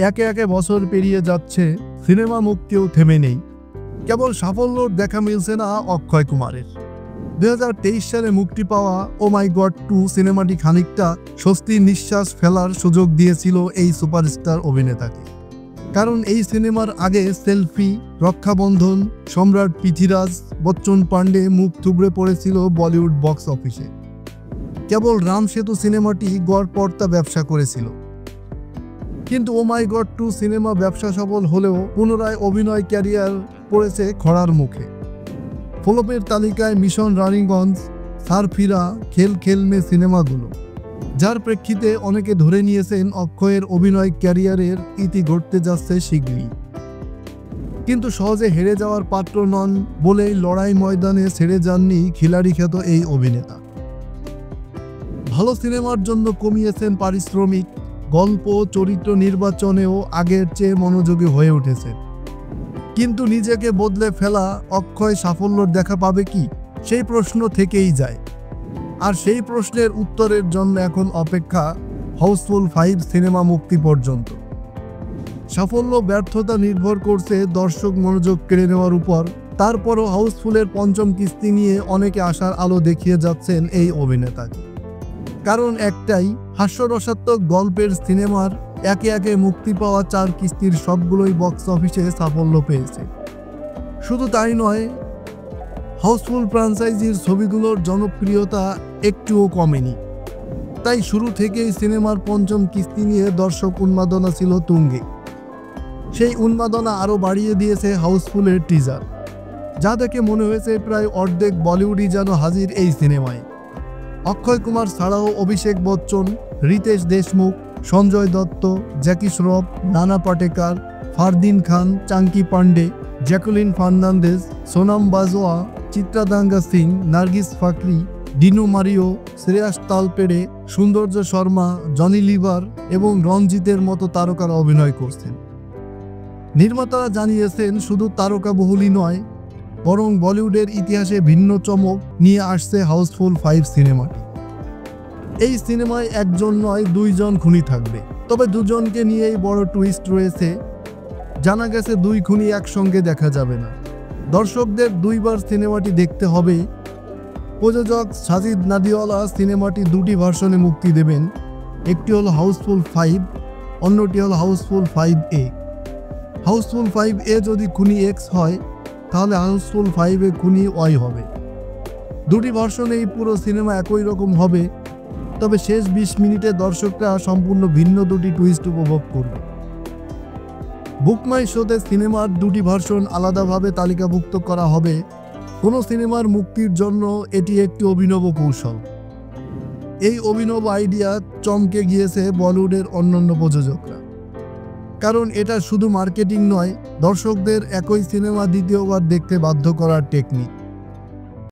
একে একে বছর পেরিয়ে যাচ্ছে, সিনেমা মুক্তিও থেমে নেই। কেবল সাফল্যর দেখা মিলছে না অক্ষয় কুমারের। 2023 সালে মুক্তি পাওয়া ও মাই গড 2 সিনেমাটি খানিকটা স্বস্তির নিঃশ্বাস ফেলার সুযোগ দিয়েছিল এই সুপারস্টার অভিনেতাকে। কারণ এই সিনেমার আগে সেলফি, রক্ষাবন্ধন, সম্রাট পৃথ্বীরাজ, বচ্চন পান্ডে মুখ থুবড়ে পড়েছিল বলিউড বক্স অফিসে। কেবল রাম সেতু সিনেমাটি গড়পড়তা ব্যবসা করেছিল। কিন্তু ও মাই গড 2 সিনেমা ব্যবসা সফল হলেও পুনরায় অভিনয় ক্যারিয়ার পড়েছে খরার মুখে। ফ্লপের তালিকায় মিশন রানিগঞ্জ, সারফিরা, খেল খেল মে সিনেমাগুলো, যার প্রেক্ষিতে অনেকে ধরে নিয়েছেন অক্ষয়ের অভিনয় ক্যারিয়ারের ইতি ঘটতে যাচ্ছে শীঘ্রই। কিন্তু সহজে হেরে যাওয়ার পাত্র নন বলেই লড়াই ময়দানে ছেড়ে যাননি খিলাড়ি খ্যাত এই অভিনেতা। ভালো সিনেমার জন্য কমিয়েছেন পারিশ্রমিক, গল্প চরিত্র নির্বাচনেও আগের চেয়ে মনোযোগী হয়ে উঠেছেন। কিন্তু নিজেকে বদলে ফেলা অক্ষয় সাফল্যর দেখা পাবে কি, সেই প্রশ্ন থেকেই যায়। আর সেই প্রশ্নের উত্তরের জন্য এখন অপেক্ষা হাউসফুল 5 সিনেমা মুক্তি পর্যন্ত। সাফল্য ব্যর্থতা নির্ভর করছে দর্শক মনোযোগ কেড়ে নেওয়ার উপর। তারপরও হাউসফুলের পঞ্চম কিস্তি নিয়ে অনেকে আশার আলো দেখিয়ে যাচ্ছেন এই অভিনেতাকে। কারণ একটাই, হাস্যরসাত্মক গল্পের সিনেমার একে একে মুক্তি পাওয়া 4 কিস্তির সবগুলোই বক্স অফিসে সাফল্য পেয়েছে। শুধু তাই নয়, হাউসফুল ফ্র্যাঞ্চাইজির ছবিগুলোর জনপ্রিয়তা একটুও কমেনি। তাই শুরু থেকেই সিনেমার পঞ্চম কিস্তি নিয়ে দর্শক উন্মাদনা ছিল তুঙ্গে। সেই উন্মাদনা আরও বাড়িয়ে দিয়েছে হাউসফুলের টিজার, যা দেখে মনে হয়েছে প্রায় অর্ধেক বলিউডই যেন হাজির এই সিনেমায়। অক্ষয় কুমার ছাড়াও অভিষেক বচ্চন, রিতেশ দেশমুখ, সঞ্জয় দত্ত, জ্যাকি শ্রফ, নানা পাটেকার, ফারদিন খান, Chunky Pandey, Jacqueline Fernandez, Sonam Bajwa, চিত্রাদাঙ্গা Singh, Nargis Fakhri, ডিনু Mario, Shreyas তালপেড়ে, সৌন্দর্য শর্মা, জনি লিভার এবং রঞ্জিতের মতো তারকারা অভিনয় করছেন। নির্মাতারা জানিয়েছেন শুধু তারকাবহুলই নয়, বরং বলিউডের ইতিহাসে ভিন্ন চমক নিয়ে আসছে হাউসফুল 5 সিনেমাটি। এই সিনেমায় একজন নয় 2 জন খুনি থাকবে, তবে দুজনকে নিয়েই বড় টুইস্ট রয়েছে। জানা গেছে 2 খুনি একসঙ্গে দেখা যাবে না। দর্শকদের 2 বার সিনেমাটি দেখতে হবে। প্রযোজক সাজিদ নাদিওয়ালা সিনেমাটি 2টি ভার্সনে মুক্তি দেবেন। একটি হলো হাউসফুল 5, অন্যটি হলো হাউসফুল 5A। হাউসফুল 5A যদি খুনি এক্স হয়, তাহলে হাউসফুল 5 খুনি ওয়াই হবে। 2টি ভার্সনেই পুরো সিনেমা একই রকম হবে, তবে শেষ 20 মিনিটে দর্শকরা সম্পূর্ণ ভিন্ন 2টি টুইস্ট উপভোগ করবে। বুকমাই শোতে সিনেমার 2টি ভার্সন আলাদাভাবে তালিকাভুক্ত করা হবে। কোনো সিনেমার মুক্তির জন্য এটি একটি অভিনব কৌশল। এই অভিনব আইডিয়া চমকে গিয়েছে বলিউডের অন্যান্য প্রযোজকরা। কারণ এটা শুধু মার্কেটিং নয়, দর্শকদের একই সিনেমা দ্বিতীয়বার দেখতে বাধ্য করার টেকনিক।